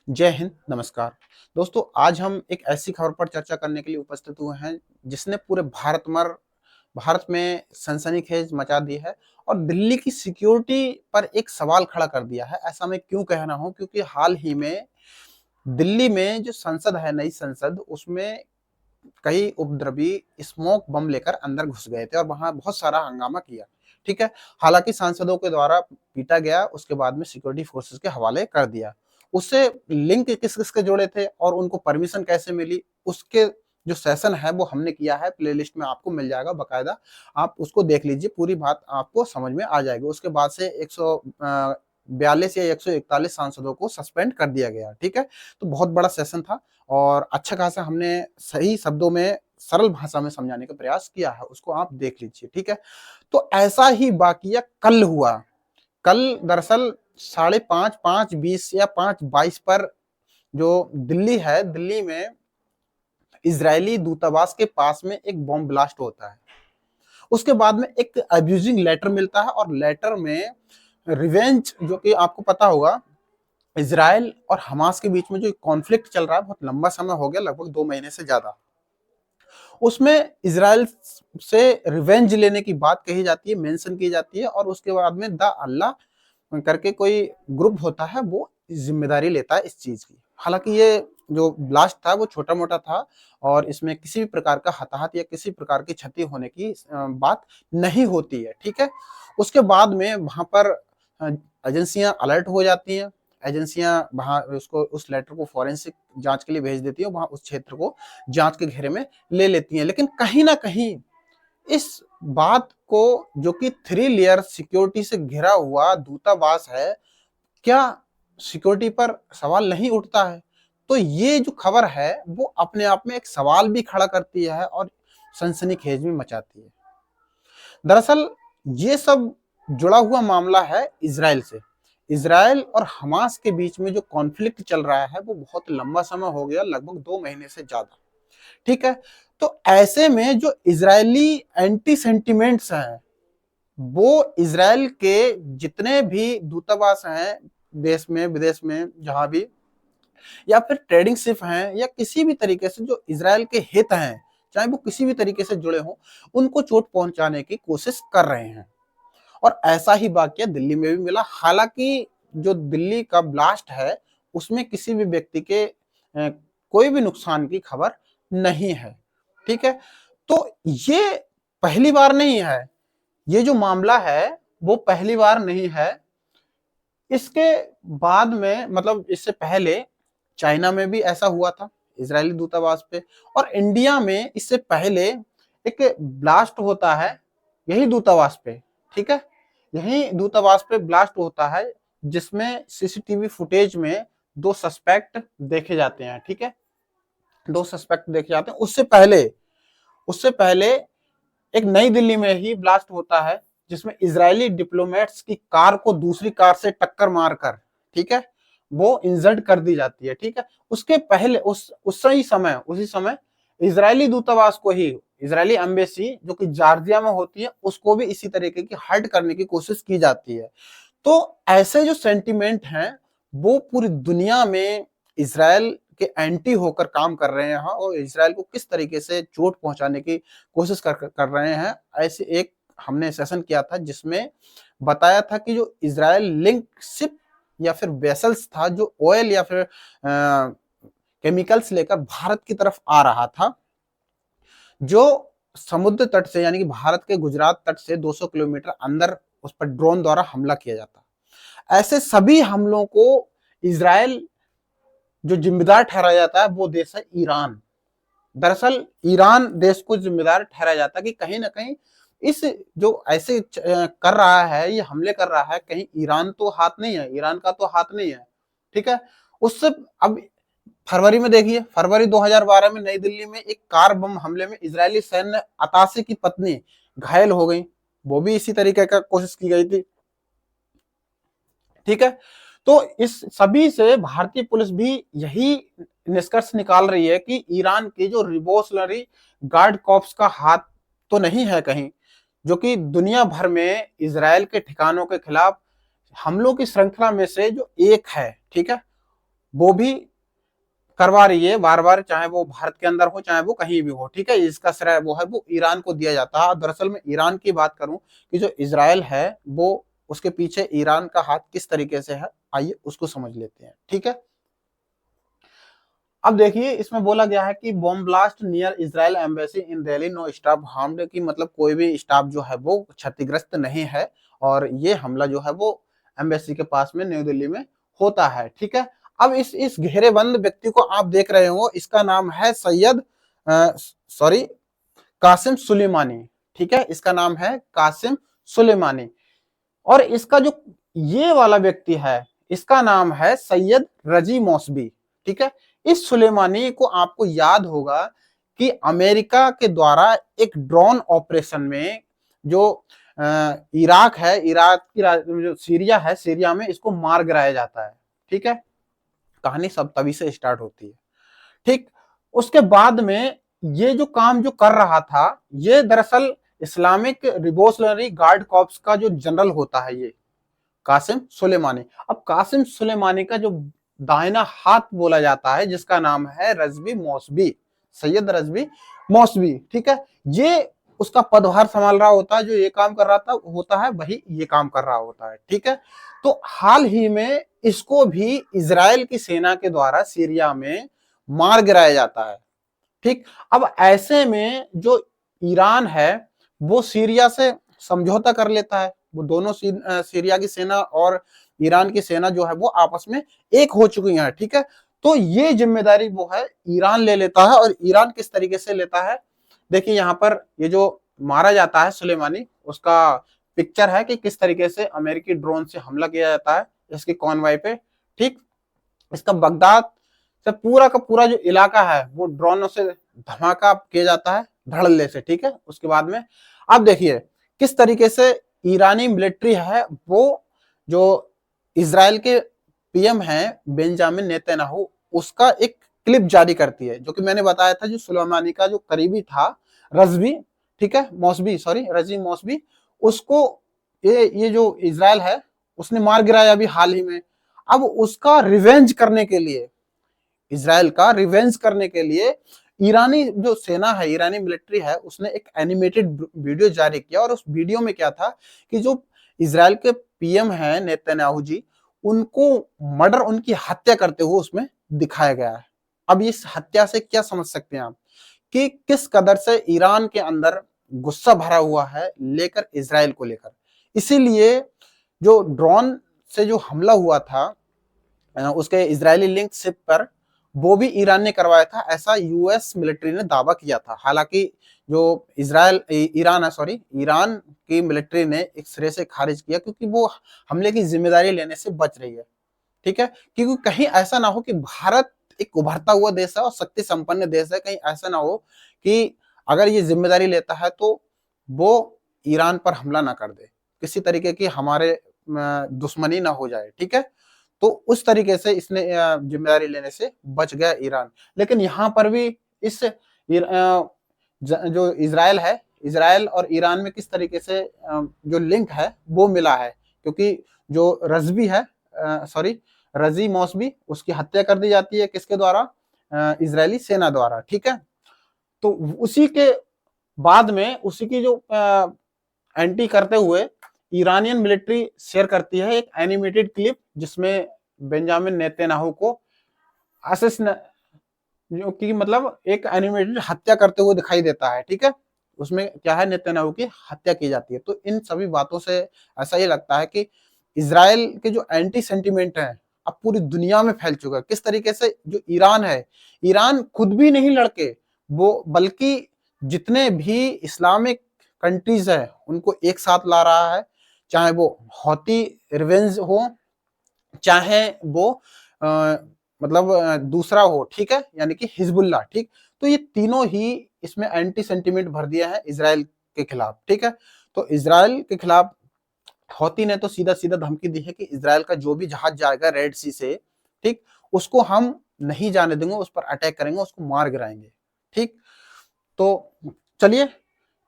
जय हिंद, नमस्कार। दोस्तों, आज हम एक ऐसी खबर पर चर्चा करने के लिए उपस्थित हुए हैं, जिसने पूरे भारत में सनसनीखेज मचा दी है और दिल्ली की सिक्योरिटी पर एक सवाल खड़ा कर दिया है। ऐसा मैं क्यों कह रहा हूँ? क्योंकि हाल ही में दिल्ली में जो संसद है, नई संसद, उसमें कई उपद्रवी स्मोक बम लेकर अंदर घुस गए थे और वहां बहुत सारा हंगामा किया। ठीक है। हालांकि सांसदों के द्वारा पीटा गया, उसके बाद में सिक्योरिटी फोर्सेस के हवाले कर दिया। उससे लिंक किस किस के जोड़े थे और उनको परमिशन कैसे मिली, उसके जो सेशन है वो हमने किया है। प्लेलिस्ट में आपको मिल जाएगा बकायदा, आप उसको देख लीजिए, पूरी बात आपको समझ में आ जाएगी। उसके बाद से 142 या 141 सांसदों को सस्पेंड कर दिया गया। ठीक है। तो बहुत बड़ा सेशन था और अच्छा खासा हमने सही शब्दों में, सरल भाषा में समझाने का प्रयास किया है, उसको आप देख लीजिए। ठीक है। तो ऐसा ही वाकया कल हुआ। कल दरअसल 5:30, 5:20 या 5:22 पर जो दिल्ली है, दिल्ली में इजरायली दूतावास के पास में एक बॉम्ब ब्लास्ट होता है। उसके बाद में एक अब्यूजिंग लेटर मिलता है और लेटर में रिवेंज, जो कि आपको पता होगा, इजराइल और हमास के बीच में जो कॉन्फ्लिक्ट चल रहा है, बहुत लंबा समय हो गया, लगभग 2 महीने से ज्यादा। उसमें इजराइल से रिवेंज लेने की बात कही जाती है, मेंशन की जाती है, और उसके बाद में द अल्लाह करके कोई ग्रुप होता है, वो जिम्मेदारी लेता है इस चीज की। हालांकि ये जो ब्लास्ट था वो छोटा मोटा था और इसमें किसी भी प्रकार का हताहत या किसी प्रकार की क्षति होने की बात नहीं होती है। ठीक है। उसके बाद में वहां पर एजेंसियां अलर्ट हो जाती हैं। एजेंसियां वहां उसको, उस लेटर को फॉरेंसिक जांच के लिए भेज देती है, वहां उस क्षेत्र को जांच के घेरे में ले लेती हैं। लेकिन कहीं ना कहीं इस बात को, जो कि 3 लेयर सिक्योरिटी से घिरा हुआ दूतावास है, क्या सिक्योरिटी पर सवाल नहीं उठता है? तो ये जो खबर है वो अपने आप में एक सवाल भी खड़ा करती है और सनसनीखेज भी मचाती है। दरअसल ये सब जुड़ा हुआ मामला है इसराइल से। इसराइल और हमास के बीच में जो कॉन्फ्लिक्ट चल रहा है वो बहुत लंबा समय हो गया, लगभग 2 महीने से ज्यादा। ठीक है। तो ऐसे में जो इजरायली एंटी सेंटिमेंट्स हैं, वो इसराइल के जितने भी दूतावास हैं, देश में विदेश में जहां भी, या फिर ट्रेडिंग शिप हैं, या किसी भी तरीके से जो इसराइल के हित हैं, चाहे वो किसी भी तरीके से जुड़े हों, उनको चोट पहुंचाने की कोशिश कर रहे हैं। और ऐसा ही वाकया दिल्ली में भी मिला। हालांकि जो दिल्ली का ब्लास्ट है, उसमें किसी भी व्यक्ति के कोई भी नुकसान की खबर नहीं है। ठीक है। तो ये पहली बार नहीं है, ये जो मामला है वो पहली बार नहीं है। इसके बाद में, मतलब इससे पहले चाइना में भी ऐसा हुआ था, इजरायली दूतावास पे। और इंडिया में इससे पहले एक ब्लास्ट होता है यही दूतावास पे। ठीक है। यही दूतावास पे ब्लास्ट होता है, जिसमें सीसीटीवी फुटेज में 2 सस्पेक्ट देखे जाते हैं। ठीक है। 2 सस्पेक्ट देखे जाते हैं। उससे पहले एक नई दिल्ली में ही ब्लास्ट होता है, जिसमें इजरायली डिप्लोमेट्स की कार को दूसरी कार से टक्कर मारकर, ठीक है, वो इंजर्ड कर दी जाती है। ठीक है। उसके पहले उसी समय इजरायली दूतावास को ही, इजरायली एम्बेसी जो कि जॉर्जिया में होती है, उसको भी इसी तरीके की हर्ट करने की कोशिश की जाती है। तो ऐसे जो सेंटिमेंट हैं, वो पूरी दुनिया में इसराइल के एंटी होकर काम कर रहे हैं और इसराइल को किस तरीके से चोट पहुंचाने की कोशिश कर रहे हैं। ऐसे एक हमने सेशन किया था जिसमें बताया था कि जो इसराइल लिंक शिप या फिर वेसल्स था, जो ऑयल या फिर केमिकल्स लेकर भारत की तरफ आ रहा था, जो समुद्र तट से, यानी कि भारत के गुजरात तट से 200 किलोमीटर अंदर उस पर ड्रोन द्वारा हमला किया जाता। ऐसे सभी हमलों को इसराइल जो जिम्मेदार ठहराया जाता है, वो देश है ईरान। दरअसल ईरान देश को जिम्मेदार ठहराया जाता है कि कहीं ना कहीं इस जो ऐसे कर रहा है, ये हमले कर रहा है, कहीं ईरान तो हाथ नहीं है, ईरान का तो हाथ नहीं है। ठीक है। उससे अब फरवरी में देखिए, फरवरी 2012 में नई दिल्ली में एक कार बम हमले में इजरायली सैन्य अताशी की पत्नी घायल हो गई, वो भी इसी तरीके का कोशिश की गई थी। ठीक है। तो इस सभी से भारतीय पुलिस भी यही निष्कर्ष निकाल रही है कि ईरान की जो रिवोल्यूशनरी गार्ड कॉर्प्स का हाथ तो नहीं है कहीं, जो कि दुनिया भर में इसराइल के ठिकानों के खिलाफ हमलों की श्रृंखला में से जो एक है। ठीक है। वो भी करवा रही है बार बार, चाहे वो भारत के अंदर हो चाहे वो कहीं भी हो, ठीक है। इसका श्रेय वो है वो ईरान को दिया जाता है। दरअसल में ईरान की बात करूं कि जो इजराइल है वो, उसके पीछे ईरान का हाथ किस तरीके से है, आइए उसको समझ लेते हैं, ठीक है। अब देखिए इसमें बोला गया है कि bomb blast near Israel embassy in Delhi, no staff harmed, की मतलब कोई भी स्टाफ जो है वो क्षतिग्रस्त नहीं है, और ये हमला जो है वो एम्बेसी के पास में न्यू दिल्ली में होता है, ठीक है। अब इस घेरेबंद व्यक्ति को आप देख रहे हो, इसका नाम है सैयद सॉरी कासिम सुलेमानी, ठीक है। इसका नाम है कासिम सुलेमानी, और इसका जो ये वाला व्यक्ति है इसका नाम है सैयद रजी मौसवी, ठीक है। इस सुलेमानी को आपको याद होगा कि अमेरिका के द्वारा एक ड्रोन ऑपरेशन में जो इराक है, इराक की जो सीरिया है, सीरिया में इसको मार गिराया जाता है, ठीक है। कहानी सब तभी से स्टार्ट होती है, ठीक। उसके बाद में ये जो काम जो कर रहा था, ये दरअसल इस्लामिक रिवोल्यूशनरी गार्ड कॉर्प्स का जो जनरल होता है, ये कासिम सुलेमानी। अब कासिम सुलेमानी का जो दाहिना हाथ बोला जाता है, जिसका नाम है रजवी मौसवी, सैयद रजवी मौसवी, ठीक है। ये उसका पदभार संभाल रहा होता है, जो ये काम कर रहा था होता है वही ये काम कर रहा होता है, ठीक है। तो हाल ही में इसको भी इजराइल की सेना के द्वारा सीरिया में मार गिराया जाता है, ठीक। अब ऐसे में जो ईरान है वो सीरिया से समझौता कर लेता है, वो दोनों सीरिया की सेना और ईरान की सेना जो है वो आपस में एक हो चुकी है, ठीक है। तो ये जिम्मेदारी वो है ईरान ले लेता है, और ईरान किस तरीके से लेता है, देखिए यहाँ पर ये जो मारा जाता है सुलेमानी, उसका पिक्चर है कि किस तरीके से अमेरिकी ड्रोन से हमला किया जाता है इसके कॉनवॉय पे, ठीक। इसका बगदाद से पूरा का पूरा जो इलाका है वो ड्रोनों से धमाका किया जाता है धड़ल्ले से, ठीक है। उसके बाद में अब देखिए किस तरीके से ईरानी मिलिट्री है वो, जो इजराइल के पीएम हैं बेंजामिन नेतन्याहू, उसका एक क्लिप जारी करती है, जो कि मैंने बताया था जो सुलेमानी का जो करीबी था रजवी, ठीक है, मौसवी, सॉरी रजी मौसवी, उसको ये जो इजराइल है उसने मार गिराया अभी हाल ही में। अब उसका रिवेंज करने के लिए, इजराइल का रिवेंज करने के लिए ईरानी जो सेना है, ईरानी मिलिट्री है, उसने एक एनिमेटेड वीडियो जारी किया, और उस वीडियो में क्या था कि जो इजराइल के पीएम हैं नेतन्याहू जी, उनको मर्डर, उनकी हत्या करते हुए उसमें दिखाया गया है। अब इस हत्या से क्या समझ सकते हैं आप कि किस कदर से ईरान के अंदर गुस्सा भरा हुआ है लेकर इजराइल को लेकर। इसीलिए जो ड्रोन से जो हमला हुआ था उसके इजरायली लिंक शिप पर, वो भी ईरान ने करवाया था, ऐसा यूएस मिलिट्री ने दावा किया था। हालांकि जो ईरान है, सॉरी ईरान की मिलिट्री ने एक सिरे से खारिज किया, क्योंकि वो हमले की जिम्मेदारी लेने से बच रही है, ठीक है। क्योंकि कहीं ऐसा ना हो कि भारत एक उभरता हुआ देश है और शक्ति संपन्न देश है, कहीं ऐसा ना हो कि अगर ये जिम्मेदारी लेता है तो वो ईरान पर हमला ना कर दे, किसी तरीके की हमारे दुश्मनी ना हो जाए, ठीक है। तो उस तरीके से इसने जिम्मेदारी लेने से बच गया ईरान। लेकिन यहाँ पर भी इस जो इजराइल है, इजराइल और ईरान में किस तरीके से जो लिंक है वो मिला है, क्योंकि जो रजवी है, सॉरी रजी मौसवी, उसकी हत्या कर दी जाती है किसके द्वारा, इजरायली सेना द्वारा, ठीक है। तो उसी के बाद में उसी की जो एंटी करते हुए ईरानियन मिलिट्री शेयर करती है एक एनिमेटेड क्लिप, जिसमें बेंजामिन नेतन्याहू को असिस्न जो कि मतलब एक एनिमेटेड हत्या करते हुए दिखाई देता है, ठीक है। उसमें क्या है, नेतन्याहू की हत्या की जाती है। तो इन सभी बातों से ऐसा ही लगता है कि इजराइल के जो एंटी सेंटिमेंट है अब पूरी दुनिया में फैल चुका है। किस तरीके से जो ईरान है, ईरान खुद भी नहीं लड़के वो, बल्कि जितने भी इस्लामिक कंट्रीज है उनको एक साथ ला रहा है, चाहे वो हौती रिवेंज हो, चाहे वो मतलब दूसरा हो, ठीक है, यानी कि हिजबुल्लाह, ठीक। तो ये तीनों ही इसमें एंटी सेंटिमेंट भर दिया है इजराइल के खिलाफ, ठीक है। तो इजराइल के खिलाफ हौती ने तो सीधा सीधा धमकी दी है कि इजराइल का जो भी जहाज जाएगा रेड सी से, ठीक, उसको हम नहीं जाने देंगे, उस पर अटैक करेंगे, उसको मार गिराएंगे, ठीक। तो चलिए,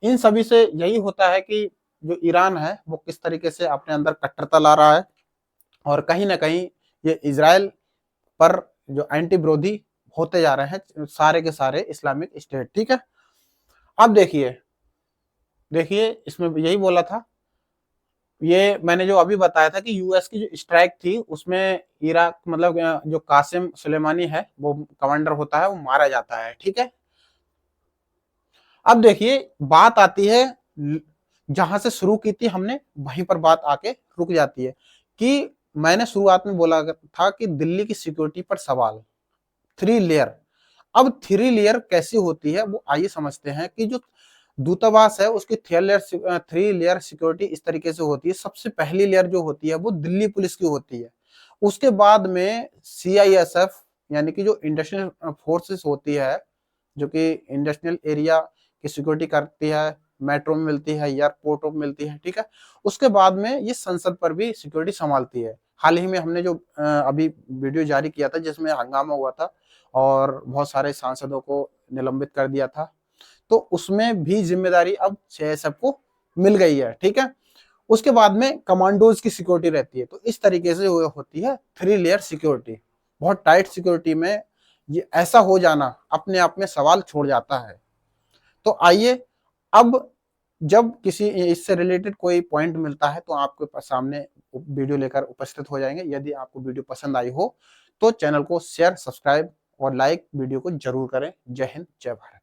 इन सभी से यही होता है कि जो ईरान है वो किस तरीके से अपने अंदर कट्टरता ला रहा है, और कहीं ना कहीं ये इजराइल पर जो एंटी विरोधी होते जा रहे हैं सारे के सारे इस्लामिक स्टेट। ठीक है, अब देखिए देखिए इसमें यही बोला था, ये मैंने जो अभी बताया था कि यूएस की जो स्ट्राइक थी उसमें इराक मतलब जो कासिम सुलेमानी है वो कमांडर होता है, वो मारा जाता है। ठीक है, अब देखिए बात आती है जहां से शुरू की थी हमने वहीं पर बात आके रुक जाती है कि मैंने शुरुआत में बोला था कि दिल्ली की सिक्योरिटी पर सवाल, थ्री लेयर। अब थ्री लेयर कैसी होती है वो आइए समझते हैं कि जो दूतावास है उसकी थ्री लेयर सिक्योरिटी इस तरीके से होती है। सबसे पहली लेयर जो होती है वो दिल्ली पुलिस की होती है, उसके बाद में सीआईएसएफ यानी कि जो इंडस्ट्रियल फोर्सेस होती है, जो कि इंडस्ट्रियल एरिया की सिक्योरिटी करती है, मेट्रो में मिलती है, एयरपोर्टों में मिलती है। ठीक है, उसके बाद में ये संसद पर भी सिक्योरिटी संभालती है। हाल ही में हमने जो अभी वीडियो जारी किया था जिसमें हंगामा हुआ था और बहुत सारे सांसदों को निलंबित कर दिया था, तो उसमें भी जिम्मेदारी अब सीआईएसएफ को मिल गई है। ठीक है, उसके बाद में कमांडोज की सिक्योरिटी रहती है। तो इस तरीके से होती है थ्री लेयर सिक्योरिटी। बहुत टाइट सिक्योरिटी में ये ऐसा हो जाना अपने आप में सवाल छोड़ जाता है। तो आइए अब जब किसी इससे रिलेटेड कोई पॉइंट मिलता है तो आपके सामने वीडियो लेकर उपस्थित हो जाएंगे। यदि आपको वीडियो पसंद आई हो तो चैनल को शेयर, सब्सक्राइब और लाइक वीडियो को जरूर करें। जय हिंद, जय भारत।